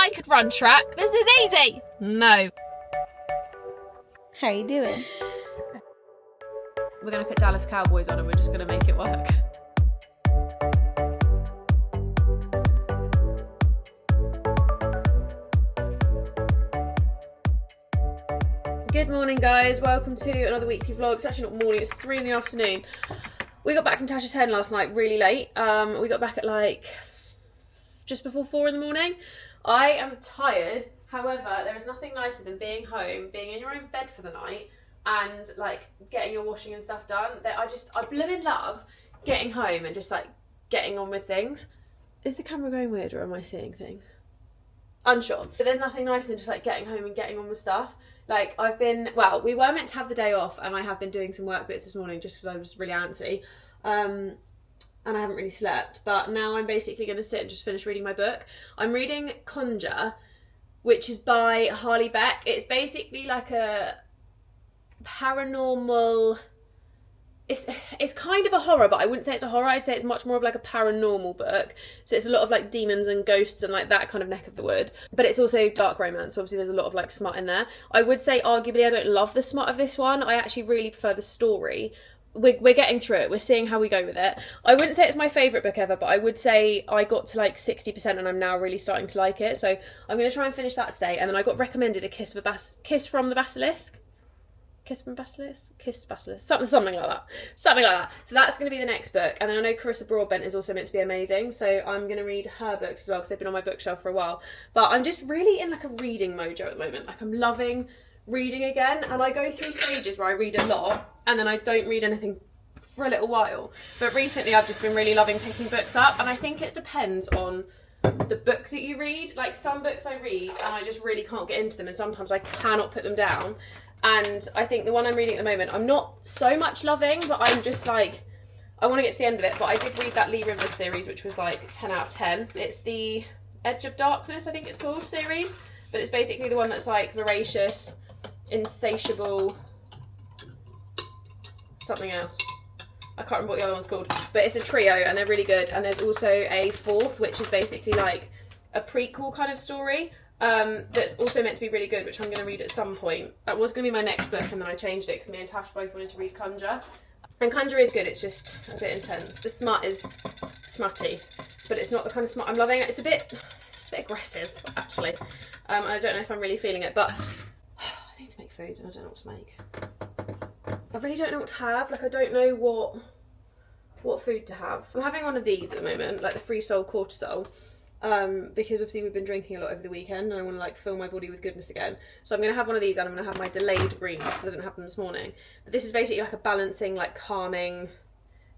I could run track. This is easy. No. How you doing? We're going to put Dallas Cowboys on and we're just going to make it work. Good morning, guys. Welcome to another weekly vlog. It's actually not morning, it's 3 in the afternoon. We got back from Tasha's hen last night really late. We got back at like just before 4 in the morning. I am tired. However, there is nothing nicer than being home, being in your own bed for the night and like getting your washing and stuff done. I blooming love getting home and just like getting on with things. Is the camera going weird or am I seeing things? Unsure. But there's nothing nicer than just like getting home and getting on with stuff. Like we were meant to have the day off and I have been doing some work bits this morning just because I was really antsy. And I haven't really slept. But now I'm basically going to sit and just finish reading my book. I'm reading Conjure, which is by Harley Beck. It's basically like a paranormal... It's kind of a horror, but I wouldn't say it's a horror. I'd say it's much more of like a paranormal book. So it's a lot of like demons and ghosts and like that kind of neck of the wood. But it's also dark romance. So obviously there's a lot of like smut in there. I would say arguably I don't love the smut of this one. I actually really prefer the story. We're getting through it. We're seeing how we go with it. I wouldn't say it's my favourite book ever, but I would say I got to like 60% and I'm now really starting to like it. So I'm going to try and finish that today. And then I got recommended A Kiss from the Basilisk. Something like that. So that's going to be the next book. And then I know Carissa Broadbent is also meant to be amazing. So I'm going to read her books as well because they've been on my bookshelf for a while. But I'm just really in like a reading mojo at the moment. Like I'm loving reading again. And I go through stages where I read a lot and then I don't read anything for a little while. But recently I've just been really loving picking books up. And I think it depends on the book that you read. Like some books I read and I just really can't get into them. And sometimes I cannot put them down. And I think the one I'm reading at the moment, I'm not so much loving, but I'm just like, I want to get to the end of it. But I did read that Lee Rivers series, which was like 10 out of 10. It's the Edge of Darkness, I think it's called, series. But it's basically the one that's like voracious, insatiable, something else. I can't remember what the other one's called. But it's a trio and they're really good. And there's also a fourth, which is basically like a prequel kind of story. That's also meant to be really good, which I'm going to read at some point. That was going to be my next book and then I changed it because me and Tash both wanted to read Conjure. And Conjure is good, it's just a bit intense. The smut is smutty, but it's not the kind of smut I'm loving. It's a bit aggressive, actually. And I don't know if I'm really feeling it, but I need to make food and I don't know what to make. I really don't know what to have. Like, I don't know what food to have. I'm having one of these at the moment, like the Free Soul Cortisol. Because obviously we've been drinking a lot over the weekend and I want to like fill my body with goodness again. So I'm going to have one of these and I'm going to have my delayed greens because I didn't have them this morning. But this is basically like a balancing, like calming,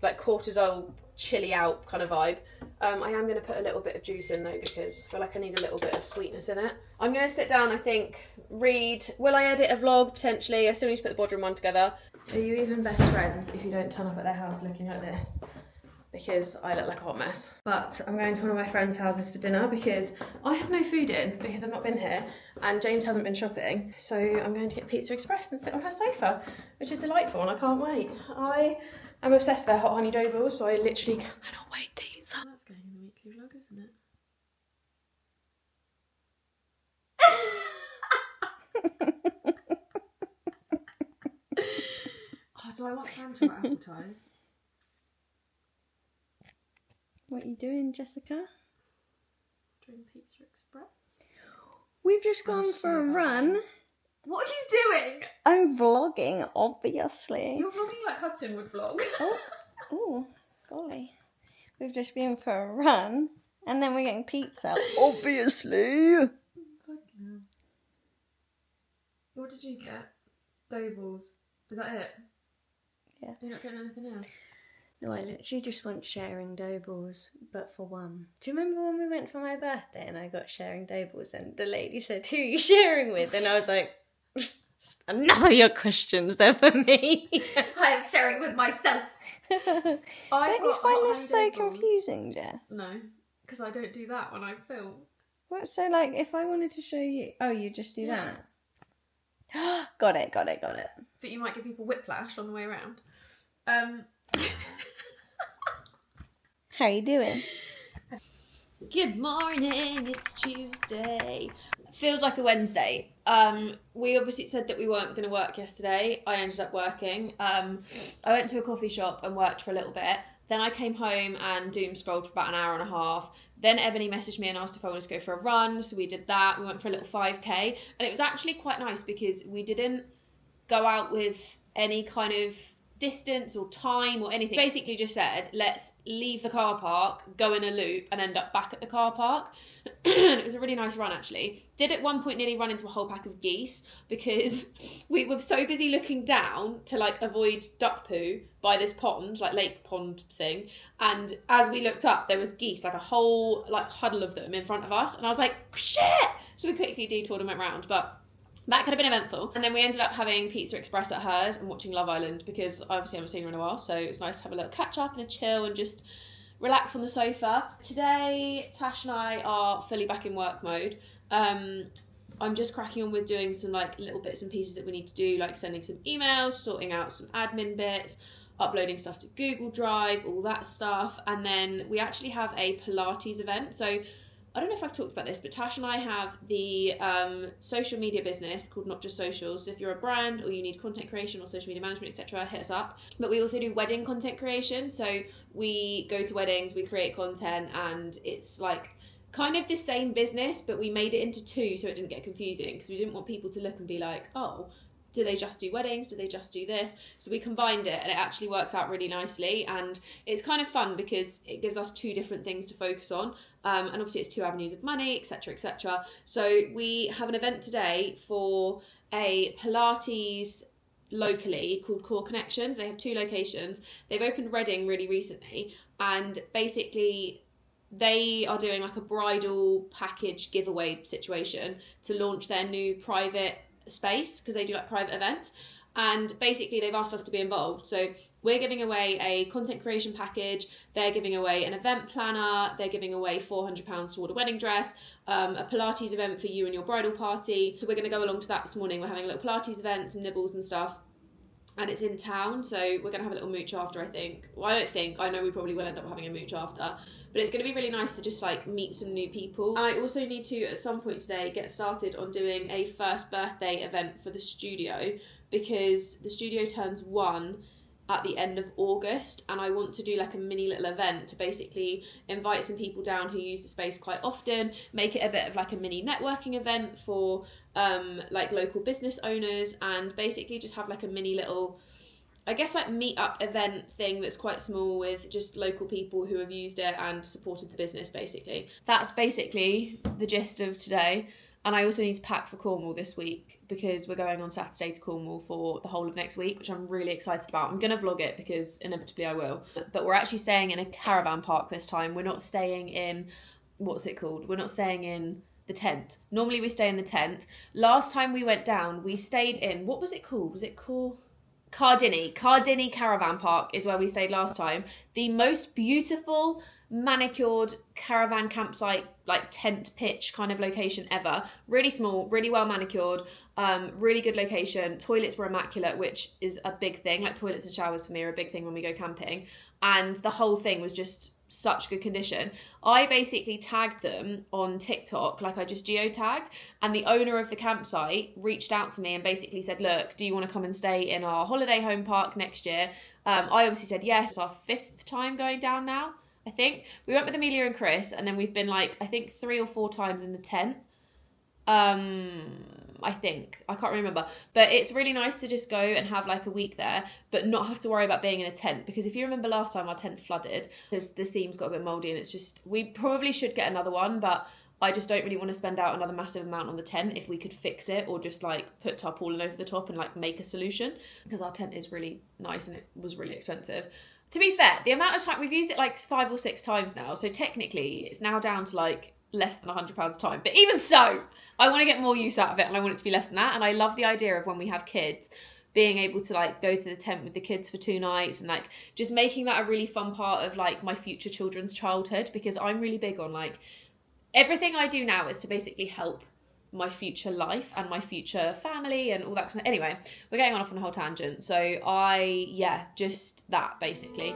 like cortisol, chilly out kind of vibe. I am going to put a little bit of juice in though because I feel like I need a little bit of sweetness in it. I'm going to sit down, I think, read. Will I edit a vlog? Potentially. I still need to put the bodroom one together. Are you even best friends if you don't turn up at their house looking like this? Because I look like a hot mess. But I'm going to one of my friends' houses for dinner because I have no food in because I've not been here and James hasn't been shopping. So I'm going to get Pizza Express and sit on her sofa, which is delightful and I can't wait. I am obsessed with their hot honey dough balls, so I literally cannot wait to eat that. That's going in the weekly vlog, isn't it? Oh, do I want Fanta or apple ties? What are you doing, Jessica? Doing Pizza Express. We've just gone for a run. What are you doing? I'm vlogging, obviously. You're vlogging like Hudson would vlog. Oh, golly. We've just been for a run, and then we're getting pizza. Obviously. What did you get? Dough balls. Is that it? Yeah. You're not getting anything else? No, I literally just want sharing dough balls, but for one. Do you remember when we went for my birthday and I got sharing dough balls and the lady said, who are you sharing with? And I was like, enough of your questions, they're for me. I am sharing with myself. Don't you find this so confusing, Jess? No, because I don't do that when I film. What, so like if I wanted to show you, oh, you just do that? Got it. But you might give people whiplash on the way around. How you doing? Good morning, it's Tuesday. Feels like a Wednesday. We obviously said that we weren't going to work yesterday. I ended up working. I went to a coffee shop and worked for a little bit. Then I came home and doom scrolled for about an hour and a half. Then Ebony messaged me and asked if I wanted to go for a run. So we did that. We went for a little 5k. And it was actually quite nice because we didn't go out with any kind of distance or time or anything. Basically just said, let's leave the car park, go in a loop and end up back at the car park. It was a really nice run actually. Did at one point nearly run into a whole pack of geese because we were so busy looking down to like avoid duck poo by this pond, like lake pond thing. And as we looked up, there was geese, like a whole like huddle of them in front of us. And I was like, shit! So we quickly detoured and went round. But that could have been eventful. And then we ended up having Pizza Express at hers and watching Love Island because I obviously haven't seen her in a while. So it was nice to have a little catch up and a chill and just relax on the sofa. Today, Tash and I are fully back in work mode. I'm just cracking on with doing some like little bits and pieces that we need to do, like sending some emails, sorting out some admin bits, uploading stuff to Google Drive, all that stuff. And then we actually have a Pilates event. So I don't know if I've talked about this, but Tash and I have the social media business called Not Just Socials. So if you're a brand or you need content creation or social media management, etc., hit us up. But we also do wedding content creation. So we go to weddings, we create content, and it's like kind of the same business, but we made it into two so it didn't get confusing because we didn't want people to look and be like, oh, do they just do weddings? Do they just do this? So we combined it and it actually works out really nicely. And it's kind of fun because it gives us two different things to focus on. And obviously it's two avenues of money, etc., etc. So we have an event today for a Pilates locally called Core Connections. They have two locations. They've opened Reading really recently. And basically they are doing like a bridal package giveaway situation to launch their new private space because they do like private events, and basically they've asked us to be involved. So we're giving away a content creation package, they're giving away an event planner, they're giving away £400 toward a wedding dress, a Pilates event for you and your bridal party. So we're going to go along to that this morning. We're having a little Pilates event, some nibbles and stuff, and it's in town, so we're going to have a little mooch after. I know we probably will end up having a mooch after, but it's going to be really nice to just like meet some new people. And I also need to at some point today get started on doing a first birthday event for the studio because the studio turns 1 at the end of August, and I want to do like a mini little event to basically invite some people down who use the space quite often, make it a bit of like a mini networking event for like local business owners, and basically just have like a mini little, I guess, like meet-up event thing that's quite small with just local people who have used it and supported the business, basically. That's basically the gist of today. And I also need to pack for Cornwall this week because we're going on Saturday to Cornwall for the whole of next week, which I'm really excited about. I'm going to vlog it because inevitably I will. But we're actually staying in a caravan park this time. We're not staying in, what's it called? We're not staying in the tent. Normally we stay in the tent. Last time we went down, we stayed in, what was it called? Was it called Cardini Caravan Park is where we stayed last time. The most beautiful manicured caravan campsite, like tent pitch kind of location ever. Really small, really well manicured, really good location. Toilets were immaculate, which is a big thing. Like toilets and showers for me are a big thing when we go camping. And the whole thing was just such good condition. I basically tagged them on TikTok, like I just geotagged, and the owner of the campsite reached out to me and basically said, look, do you want to come and stay in our holiday home park next year? I obviously said yes. It's our 5th time going down now, I think. We went with Amelia and Chris, and then we've been like, I think 3 or 4 times in the tent. I think. I can't remember. But it's really nice to just go and have like a week there, but not have to worry about being in a tent. Because if you remember last time, our tent flooded because the seams got a bit mouldy, and it's just, we probably should get another one, but I just don't really want to spend out another massive amount on the tent if we could fix it or just like put tarpaulin over the top and like make a solution, because our tent is really nice and it was really expensive. To be fair, the amount of time, we've used it like 5 or 6 times now, so technically it's now down to like less than £100 a time. But even so, I want to get more use out of it and I want it to be less than that. And I love the idea of when we have kids, being able to like go to the tent with the kids for 2 nights and like just making that a really fun part of like my future children's childhood, because I'm really big on like everything I do now is to basically help my future life and my future family and all that kind of... Anyway, we're getting off on a whole tangent. So just that basically.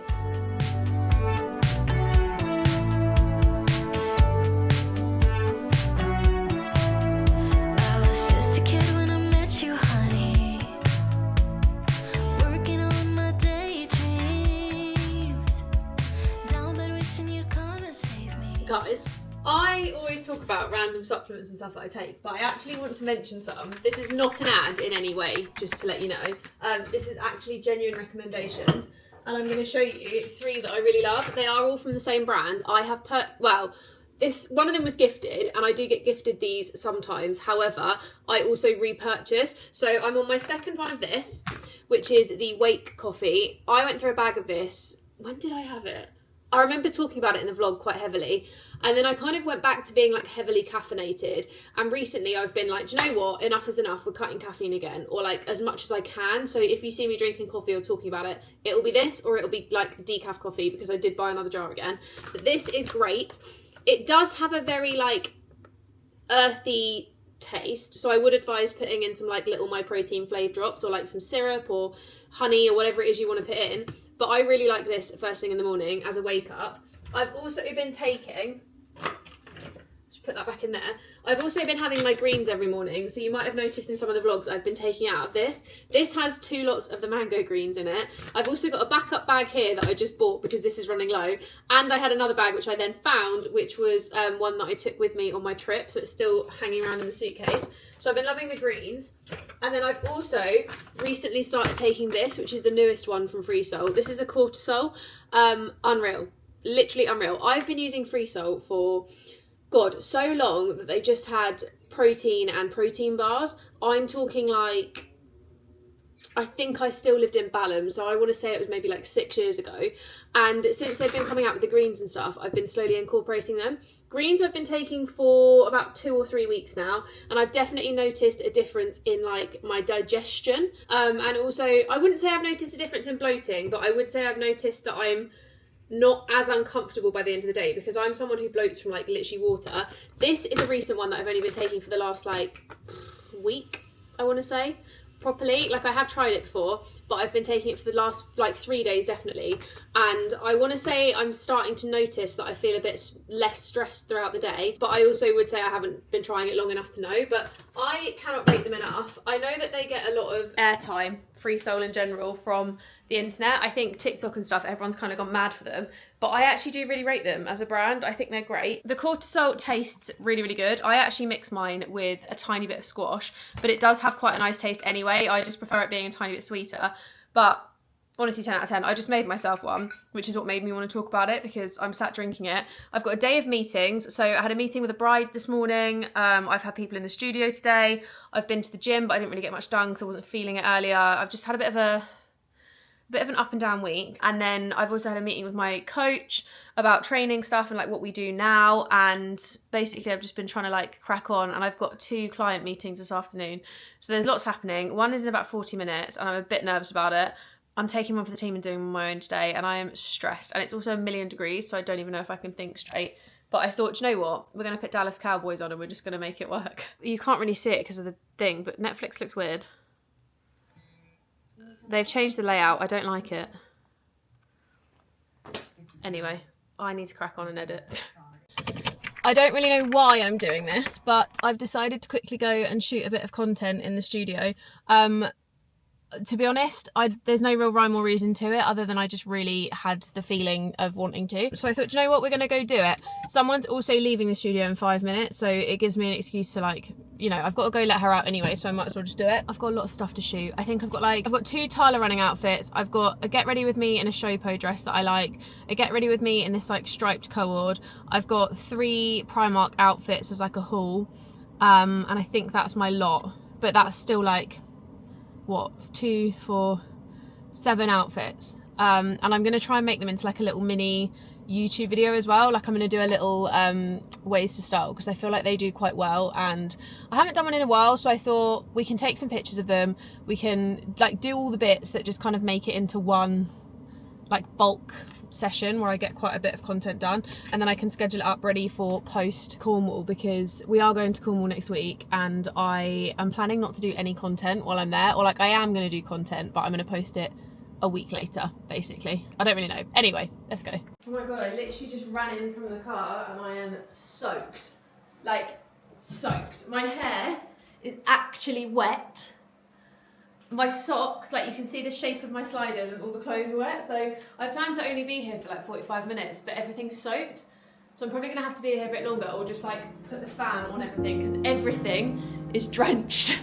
random supplements and stuff that I take, but I actually want to mention some. This is not an ad in any way, just to let you know. This is actually genuine recommendations, and I'm going to show you 3 that I really love. They are all from the same brand. I have this one of them was gifted, and I do get gifted these sometimes. However, I also repurchase. So I'm on my second one of this, which is the Wake coffee. I went through a bag of this. When did I have it? I remember talking about it in the vlog quite heavily, and then I kind of went back to being like heavily caffeinated, and recently I've been like, do you know what, enough is enough, we're cutting caffeine again, or like as much as I can. So if you see me drinking coffee or talking about it, it'll be this, or it'll be like decaf coffee, because I did buy another jar again. But this is great. It does have a very like earthy taste, so I would advise putting in some like little My Protein Flave drops, or like some syrup or honey or whatever it is you want to put in. But I really like this first thing in the morning as a wake up. I've also been taking, just put that back in there, I've also been having my greens every morning, so you might have noticed in some of the vlogs I've been taking out of this. This has 2 lots of the mango greens in it. I've also got a backup bag here that I just bought because this is running low, and I had another bag which I then found, which was one that I took with me on my trip, so it's still hanging around in the suitcase. So I've been loving the greens. And then I've also recently started taking this, which is the newest one from Free Soul. This is the cortisol. Unreal. Literally unreal. I've been using Free Soul for, God, so long that they just had protein and protein bars. I'm talking like, I think I still lived in Balham, so I want to say it was maybe like 6 years ago. And since they've been coming out with the greens and stuff, I've been slowly incorporating them. Greens I've been taking for about 2 or 3 weeks now, and I've definitely noticed a difference in like my digestion. And also, I wouldn't say I've noticed a difference in bloating, but I would say I've noticed that I'm not as uncomfortable by the end of the day, because I'm someone who bloats from like literally water. This is a recent one that I've only been taking for the last like week, I want to say, properly. Like I have tried it before, but I've been taking it for the last like 3 days definitely, and I want to say I'm starting to notice that I feel a bit less stressed throughout the day. But I also would say I haven't been trying it long enough to know, but I cannot rate them enough. I know that they get a lot of airtime, Free Soul in general, from the internet. I think TikTok and stuff, everyone's kind of gone mad for them, but I actually do really rate them as a brand. I think they're great. The cortisol tastes really, really good. I actually mix mine with a tiny bit of squash, but it does have quite a nice taste anyway. I just prefer it being a tiny bit sweeter. But honestly, 10 out of 10. I just made myself one, which is what made me want to talk about it, because I'm sat drinking it. I've got a day of meetings. So I had a meeting with a bride this morning. I've had people in the studio today. I've been to the gym, but I didn't really get much done because I wasn't feeling it earlier. I've just had a bit of an up and down week. And then I've also had a meeting with my coach about training stuff and like what we do now. And basically I've just been trying to like crack on, and I've got 2 client meetings this afternoon. So there's lots happening. One is in about 40 minutes and I'm a bit nervous about it. I'm taking one for the team and doing my own today, and I am stressed. And it's also 1,000,000 degrees, so I don't even know if I can think straight. But I thought, you know what? We're going to put Dallas Cowboys on and we're just going to make it work. You can't really see it because of the thing, but Netflix looks weird. They've changed the layout. I don't like it. Anyway, I need to crack on and edit. I don't really know why I'm doing this, but I've decided to quickly go and shoot a bit of content in the studio. To be honest, there's no real rhyme or reason to it, other than I just really had the feeling of wanting to. So I thought, you know what, we're going to go do it. Someone's also leaving the studio in 5 minutes, so it gives me an excuse to like, you know, I've got to go let her out anyway, so I might as well just do it. I've got a lot of stuff to shoot. I think I've got 2 Tyler running outfits. I've got a get ready with me in a Showpo dress that I like, a get ready with me in this like striped cord. I've got 3 Primark outfits as like a haul, and I think that's my lot, but that's still like, what, 2, 4, 7 outfits, and I'm going to try and make them into like a little mini YouTube video as well. Like I'm going to do a little ways to style, because I feel like they do quite well, and I haven't done one in a while, so I thought we can take some pictures of them, we can like do all the bits that just kind of make it into one like bulk session where I get quite a bit of content done, and then I can schedule it up ready for post Cornwall, because we are going to Cornwall next week, and I am planning not to do any content while I'm there, or like I am going to do content, but I'm going to post it a week later, basically. I don't really know. Anyway, let's go. Oh my god, I literally just ran in from the car and I am soaked. Like, soaked. My hair is actually wet. My socks, like you can see the shape of my sliders, and all the clothes are wet, so I plan to only be here for like 45 minutes, but everything's soaked. So I'm probably going to have to be here a bit longer, or just like put the fan on everything, because everything is drenched.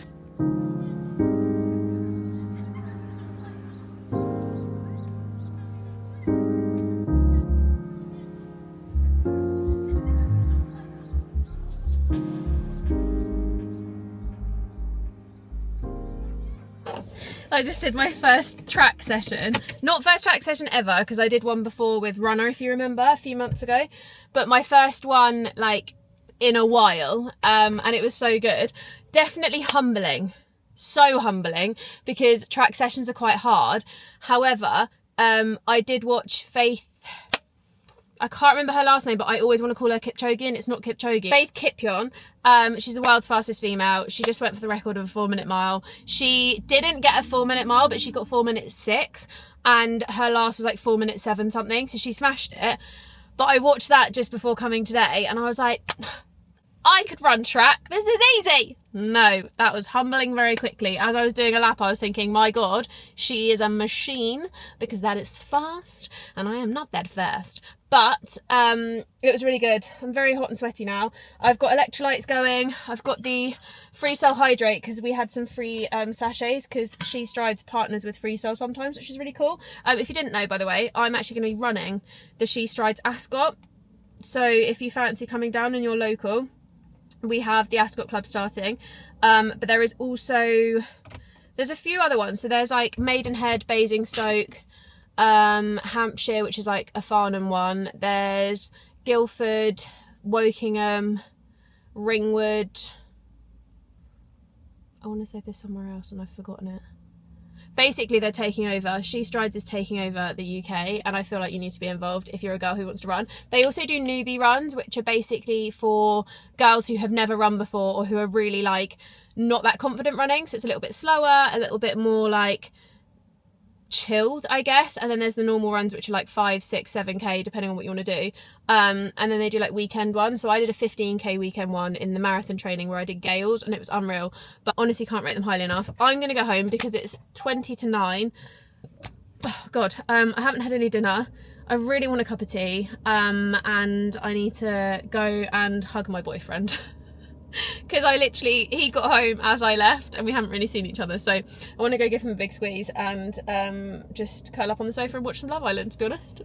I just did my first track session. Not first track session ever, because I did one before with Runner, if you remember, a few months ago. But my first one, like, in a while, and it was so good. Definitely humbling. So humbling, because track sessions are quite hard. However, I did watch Faith... I can't remember her last name, but I always want to call her Kipchoge, and it's not Kipchoge. Faith Kipyegon. She's the world's fastest female. She just went for the record of a 4-minute mile. She didn't get a 4-minute mile, but she got 4 minutes 6, and her last was like 4 minutes 7 something, so she smashed it. But I watched that just before coming today, and I was like, I could run track. This is easy. No, that was humbling very quickly. As I was doing a lap, I was thinking, my God, she is a machine, because that is fast, and I am not that fast. But it was really good. I'm very hot and sweaty now. I've got electrolytes going. I've got the Free Cell Hydrate, because we had some free sachets, because She Strides partners with Free Cell sometimes, which is really cool. If you didn't know, by the way, I'm actually going to be running the She Strides Ascot. So if you fancy coming down and you're local, we have the Ascot Club starting. But there is also, there's a few other ones. So there's like Maidenhead, Basingstoke, Hampshire, which is like a Farnham one. There's Guildford, Wokingham, Ringwood. I want to say there's somewhere else and I've forgotten it. Basically, they're taking over. She Strides is taking over the UK, and I feel like you need to be involved if you're a girl who wants to run. They also do newbie runs, which are basically for girls who have never run before, or who are really like not that confident running. So it's a little bit slower, a little bit more like chilled, I guess. And then there's the normal runs, which are like 5, 6, 7k, depending on what you want to do. And then they do like weekend ones. So I did a 15k weekend one in the marathon training where I did Gales, and it was unreal. But honestly, can't rate them highly enough. I'm gonna go home because it's 20 to 9. Oh God, I haven't had any dinner. I really want a cup of tea, and I need to go and hug my boyfriend. Because he got home as I left, and we haven't really seen each other, so I want to go give him a big squeeze and just curl up on the sofa and watch some Love Island, to be honest.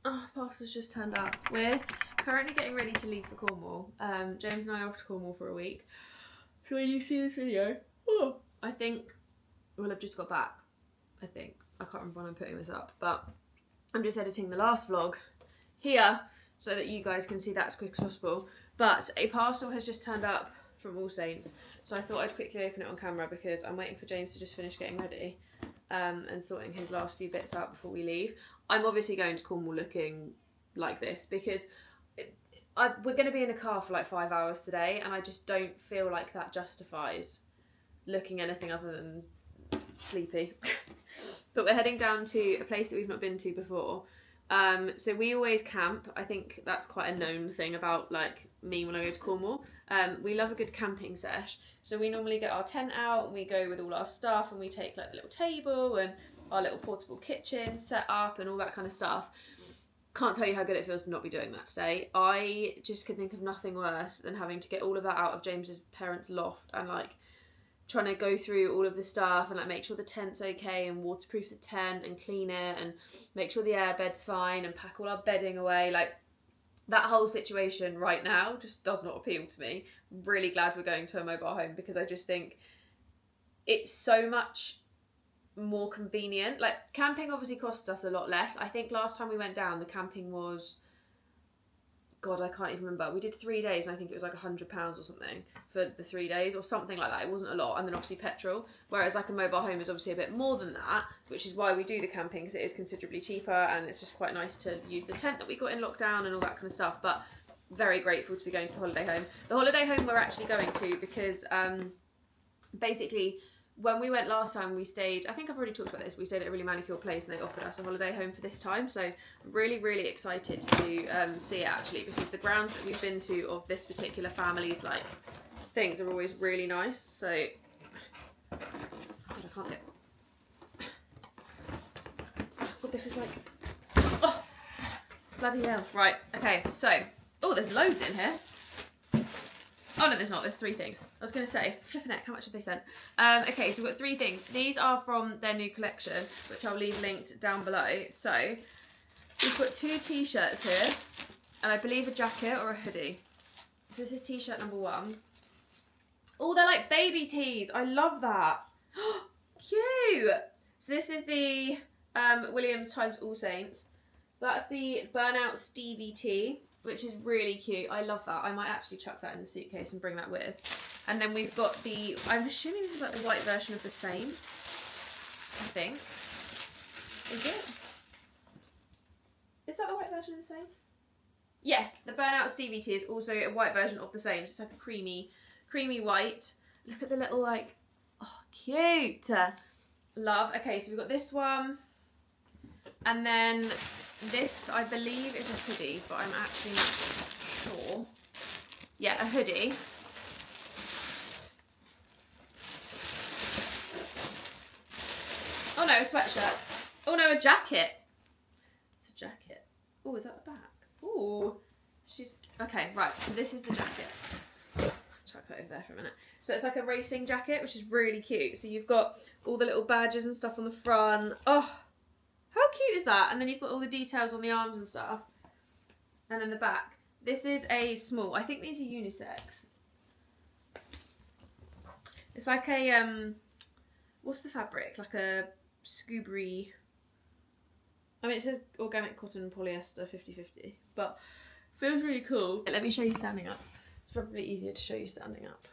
Oh, parcel's just turned up. We're currently getting ready to leave for Cornwall. James and I are off to Cornwall for a week. So when you see this video, I think we'll have just got back. I think. I can't remember when I'm putting this up, but I'm just editing the last vlog here so that you guys can see that as quick as possible. But a parcel has just turned up from All Saints, so I thought I'd quickly open it on camera because I'm waiting for James to just finish getting ready and sorting his last few bits out before we leave. I'm obviously going to Cornwall looking like this because we're going to be in a car for like 5 hours today, and I just don't feel like that justifies looking anything other than sleepy. But we're heading down to a place that we've not been to before. So we always camp. I think that's quite a known thing about like me when I go to Cornwall. We love a good camping sesh. So we normally get our tent out and we go with all our stuff, and we take like a little table and our little portable kitchen set up and all that kind of stuff. Can't tell you how good it feels to not be doing that today. I just could think of nothing worse than having to get all of that out of James's parents' loft and like trying to go through all of the stuff and like make sure the tent's okay and waterproof the tent and clean it and make sure the airbed's fine and pack all our bedding away. Like, that whole situation right now just does not appeal to me. I'm really glad we're going to a mobile home because I just think it's so much more convenient. Like, camping obviously costs us a lot less. I think last time we went down, the camping was, God, I can't even remember. We did 3 days and I think it was like £100 or something for the 3 days or something like that. It wasn't a lot. And then obviously petrol. Whereas like a mobile home is obviously a bit more than that, which is why we do the camping, because it is considerably cheaper and it's just quite nice to use the tent that we got in lockdown and all that kind of stuff. But very grateful to be going to the holiday home. The holiday home we're actually going to because basically when we went last time, we stayed, I think I've already talked about this, we stayed at a really manicure place and they offered us a holiday home for this time. So I'm really, really excited to see it actually, because the grounds that we've been to of this particular family's like things are always really nice. So, God, I can't get, God, this is like, oh, bloody hell. Right, okay, so Oh, there's loads in here. Oh no, there's not. There's 3 things. I was going to say, flipping heck, how much have they sent? Okay, so we've got 3 things. These are from their new collection, which I'll leave linked down below. So we've got 2 t-shirts here, and I believe a jacket or a hoodie. So this is t-shirt number 1. Oh, they're like baby tees. I love that. Cute. So this is the Williams times All Saints. So that's the Burnout Stevie tee, which is really cute. I love that. I might actually chuck that in the suitcase and bring that with. And then we've got the, I'm assuming this is like the white version of the same, I think. Is it? Is that the white version of the same? Yes, the Burnout Stevie tee is also a white version of the same. So it's like a creamy white. Look at the little like, oh, cute. Love. Okay, so we've got this one. And then this, I believe, is a hoodie, but I'm actually not sure. Yeah, a hoodie. Oh no, a sweatshirt. Oh no, a jacket. It's a jacket. Oh, is that the back? Oh, she's... Okay, right, so this is the jacket. Chuck that over there for a minute. So it's like a racing jacket, which is really cute. So you've got all the little badges and stuff on the front. Oh, how cute is that? And then you've got all the details on the arms and stuff. And then the back. This is a small. I think these are unisex. It's like a, what's the fabric? Like a scoobery... I mean, it says organic cotton polyester 50-50, but feels really cool. Let me show you standing up. It's probably easier to show you standing up.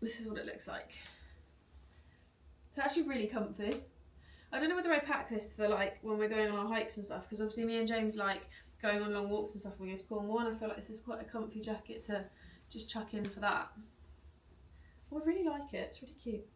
This is what it looks like. It's actually really comfy. I don't know whether I pack this for like when we're going on our hikes and stuff, because obviously me and James like going on long walks and stuff when we go to Cornwall, and I feel like this is quite a comfy jacket to just chuck in for that. Oh, I really like it. It's really cute.